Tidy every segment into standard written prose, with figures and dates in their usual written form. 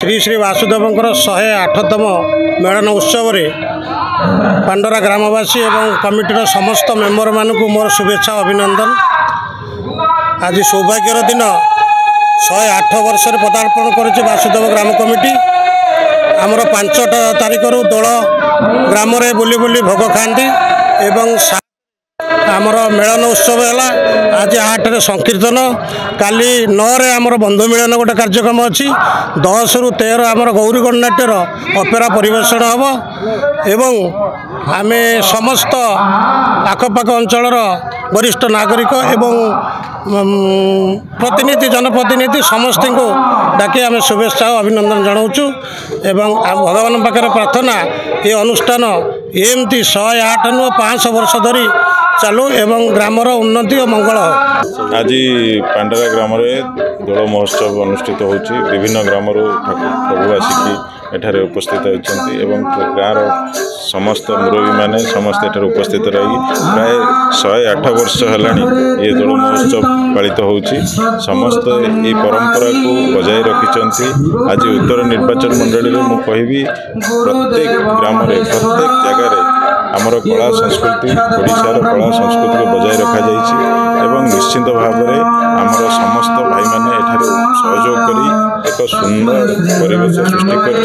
Shri Shri वासुदेवंकर 108तम melon उत्सव पांडरा ग्रामवासी एवं कमिटीर समस्त मेम्बर मानक मोर शुभेच्छा अभिनंदन। आज सौभाग्यर दिन 108 वर्ष पदार्पण कर वासुदेव ग्राम कमिटी आमर 5 तारिख दोल ग्राम बुली बुली भोग खाती एवं आमर मेलन उत्सव है। आज 8 संकीर्तन काली 9 आमर बंधु मिलन गोटे कार्यक्रम अच्छी 10 रु 13 आमर गौरीगण नाट्यर अपेरा परिवेषण हम एवं आमे समस्त आखपाख अंचल वरिष्ठ नागरिक एवं प्रतिनिधि जनप्रतिनिधि समस्त को डाकी आम शुभेच्छा अभिनंदन जनाऊँ एवं भगवान पाखे प्रार्थना ये अनुष्ठान एमती 108 नु 500 वर्ष धरी चालू एवं ग्रामर उन्नति और मंगल हो। आज पांडरा ग्राम दोल महोत्सव अनुष्ठित होची विभिन्न ग्राम प्रभु आसिक एठारे उपस्थित होती गाँव समस्त मुरबी मैंने समस्त एठार उपस्थित रही प्राय 108 वर्ष है ये दोल महोत्सव पालित होची। समस्त ये परंपरा को बजाय रखिंट आज उत्तर निर्वाचन मंडली में मुझे कहबी प्रत्येक ग्राम प्रत्येक जगार आमर कला संस्कृति ओडिशार कला संस्कृति को बजाय रखा एवं निश्चित भाव में आमर समस्त भाई मैंने एठारे सहयोग करी एक सुंदर परिवेश सृष्टि कर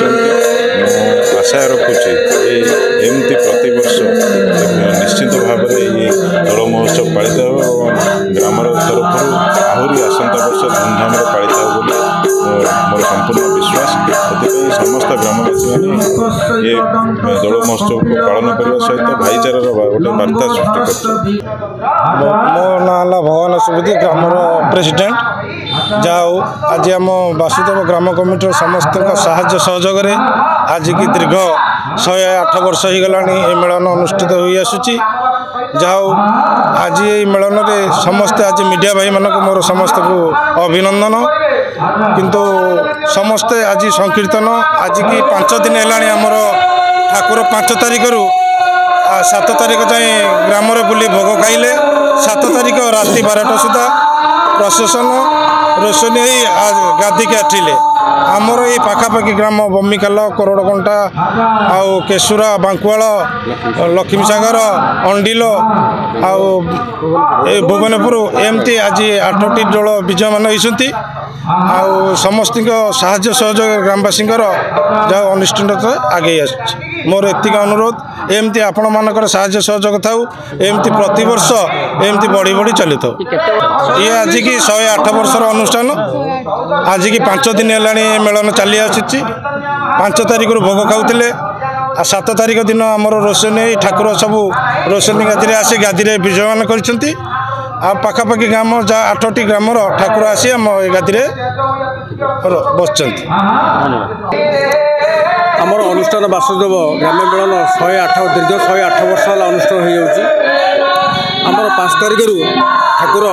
आशा रखुची एमती प्रतिवर्ष निश्चित भाव में ये दोल महोत्सव पालित हो ग्रामर तरफ आहरी आसंता वर्ष धूमधाम पालित हो मोर संपूर्ण विश्वास। समस्त ग्रामवासी मैंने ये दोल महोत्सव को पालन करने सहित भाईचारार गोटे बार्ता सृष्टि कर। मो ना भगवान सुबुद्धि ग्रामर प्रेसिडेंट जाओ आज आम वासुदेव ग्राम कमिटी समस्त साहाय्य सहयोग आज की दीर्घ 108 वर्ष हो गला मेलन अनुष्ठित हो आसुची। जाओ आज ये मेलन में समस्ते आज मीडिया भाई मानक मोर समस्त को अभिनंदन किंतु समस्ते आज संकीर्तन आज की 5 दिन है आमर ठाकुर 5 तारिख रु 7 तारिख जाए ग्राम बुली भोग खाइले 7 तारिख राति 12टा सुधा प्रशासन रोशनी आज गाधी के आठिले आमर ये पाखापाखि ग्राम बमिकाल कोरड़कंटा आउ केशुरा बांकुआल लक्ष्मीसागर अंडिल आउ भुवनपुर एमती आज 8टी दल विजय मान होती आउ समस्त साहाय्य सहयोग ग्रामवासी जहाँ अनुष्ठान आगे आस मोर एतिक अनुरोध एमती आपण मानकर साहाय्य सहयोग थाऊ एमती प्रतिवर्ष एमती बढ़ी बढ़ी चली था। ये आज की 108 वर्षर अनुष्ठान आज की 5 दिन है मेलन चली आसी 5 तारिख भोग खाऊले 7 तारिख दिन आमर रोशनी ठाकुर सबू रोशनी गादी आसी गादी विजयमान कर पाखापाखि ग्राम जहाँ 8टी ग्रामर ठाकुर आसी आम गादी बस आमर अनुष्ठान वासुदेव ग्राम मेलन 108 दीर्घ 108 वर्ष है अनुष्ठान होमर 5 तारिख ठाकुर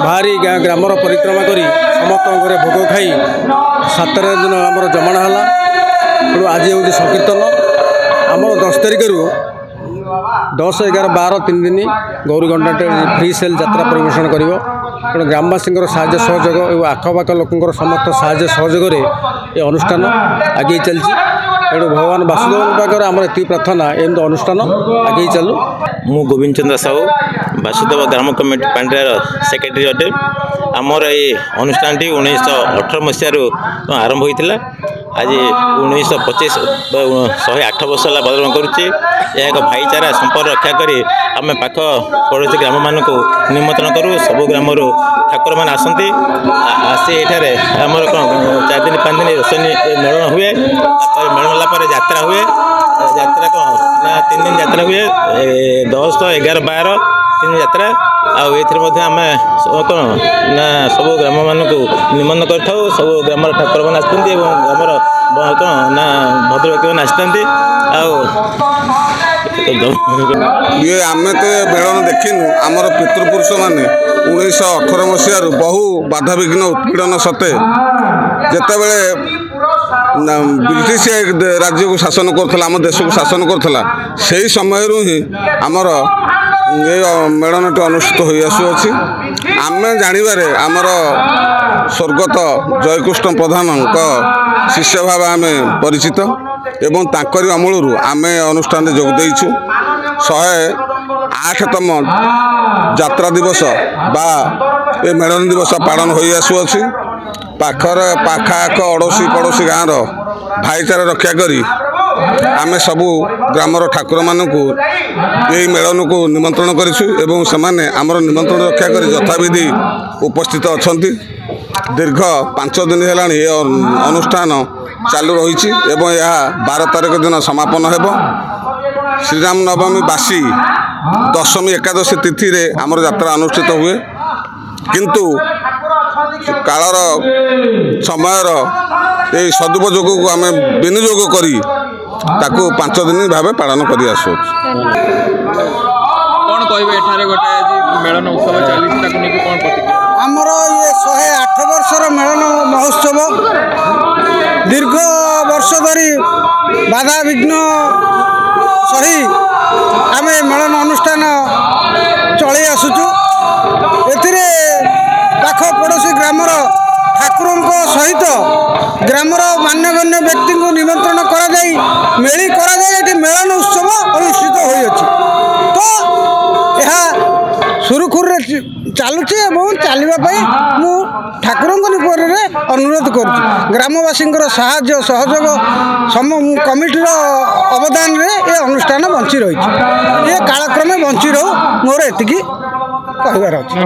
बाहरी ग्रामर परिक्रमा कर समस्त घरे भोग खाई 7 दिन आमर जमाण है तेणु आज हूँ संकीर्तन आमर 10 तारिख 10, 11, 12 3 दिन गौरीगण नाट्य फ्री सेल यात्रा परिवेषण कर तेणु ग्रामवासी साहाय्य सहयोग और आखपाख लोक समस्त साहाय्य सहयोग ये अनुष्ठान आगे चलती तेणु भगवान वासुदेव पाखे आम ये प्रार्थना एम अनुष्ठान आगे चलू। मु गोविंद चंद्र साहू वासुदेव ग्राम कमिटी पांड्रार सेक्रेटरी अटे। आमर ये अनुष्ठान 1918 मसीह आरंभ होता आज 1925 108 वर्ष है बदल करुचे यह एक भाईचारा संपर्क रक्षा करी आम पाख पड़ोसी ग्राम मान निमंत्रण करूँ सबू ग्राम ठाकुर मान आसती आसी एठारे आमर कौन 4 दिन 5 दिन रोशनी मेलन हुए मेलन है यात्रा हुए यात्रा कौन ना 3 दिन यात्रा हुए 10, 11, 12 3 दिन यात्रा आम कौन ना सब ग्राम मान निमंत्रण कर सब ग्राम ठाकुर मान आसती ग्रामर कौन ना भद्र व्यक्ति मैंने आसती ये आम तो मेलन देखिनु आमर पितृपुरुष मैंने 1918 मसीह बहु बाधा विघ्न उत्पीड़न सत्ते जितेबले ब्रिटिश राज्य को शासन करुला आम देश को शासन करुला से समय ही आमर এই মেଳନଟି ଅନୁଷ୍ଠିତ ହୋଇ ଆସୁଅଛି। ଆମେ ଜାଣିବାରେ ଆମର ସ୍ୱର୍ଗତ ଜୟକୃଷ୍ଣ ପ୍ରଧାନଙ୍କ ଶିଷ୍ୟ ଭାବେ ଆମେ ପରିଚିତ ଏବଂ ତାଙ୍କରି ଅମଳରୁ ଆମେ ଅନୁଷ୍ଠାନରେ ଯୋଗ ଦେଇଛୁ। 108ତମ ଯାତ୍ରା ଦିବସ ବା ଏ ମେଳନ ଦିବସ ପାଳନ ହୋଇ ଆସୁଅଛି। ପାଖାଆଖ ଅଡ଼ୋଶୀ ପଡ଼ୋଶୀ ଗାଁର ଭାଇଚାରା ରକ୍ଷା କରି ଆମେ ସବୁ ଗ୍ରାମର ଠାକୁରମାନଙ୍କୁ ଏହି ମେଳନକୁ ନିମନ୍ତ୍ରଣ କରିଛୁ ଏବଂ ସେମାନେ ଆମର ନିମନ୍ତ୍ରଣ ରକ୍ଷା କରି ଯଥାବିଧି ଉପସ୍ଥିତ ଅଛନ୍ତି। ଦୀର୍ଘ 5 ଦିନ ହେଲାଣି ଏ ଅନୁଷ୍ଠାନ ଚାଲୁ ରହିଛି ଏବଂ ଏହା 12 ତାରିଖ ଦିନ ସମାପନ ହେବ। ଶ୍ରୀରାମ ନବମୀ ବାସୀ ଦଶମୀ ଏକାଦଶୀ ତିଥିରେ ଆମର ଯାତ୍ରା ଅନୁଷ୍ଠିତ ହୁଏ, କିନ୍ତୁ କାଳର ସମୟର ଏହି ସଦୁପଯୋଗକୁ ଆମେ ବିନିଯୋଗ କରି ତାକୁ 5 ଦିନ ଭାବେ ପାଳନ କରି ଆସୁଅଛୁ। କ'ଣ କହିବେ ଏଠାରେ ଗୋଟେ ଆଜି ମେଳନ ଉତ୍ସବ ଚାଲିଛି ତାକୁ ନେଇକି କ'ଣ ପ୍ରତିକ୍ରିୟା? ଆମର ଇଏ 108 ବର୍ଷର ମେଳନ ମହୋତ୍ସବ ଦୀର୍ଘ ବର୍ଷ ଧରି ବାଧାବିଘ୍ନ ସହି ଆମେ ମେଳନ ଅନୁଷ୍ଠାନ ଚଳେଇ ଆସୁଛୁ। ଏଥିରେ ପାଖ ପଡ଼ୋଶୀ ଗ୍ରାମର ଠାକୁରଙ୍କ ସହିତ ଗ୍ରାମର ମାନ୍ୟଗଣ୍ୟ ବ୍ୟକ୍ତିଙ୍କୁ ନିମନ୍ତ୍ରଣ କରାଯାଇ ମେଳି କରାଯାଇ ଏଠି ମେଳନ ଉତ୍ସବ ଅନୁଷ୍ଠିତ ହୋଇଅଛି। ତ ଏହା ସୁରୁଖୁରୁରେ ଚାଲୁଛି ଏବଂ ଚାଲିବା ପାଇଁ ମୁଁ ଠାକୁରଙ୍କ ନିକଟରେ ଅନୁରୋଧ କରୁଛି। ଗ୍ରାମବାସୀଙ୍କର ସାହାଯ୍ୟ ସହଯୋଗ କମିଟିର ଅବଦାନରେ ଏ ଅନୁଷ୍ଠାନ ବଞ୍ଚି ରହିଛି। ଏ କାଳକ୍ରମେ ବଞ୍ଚି ରହୁ, ମୋର ଏତିକି କହିବାର ଅଛି।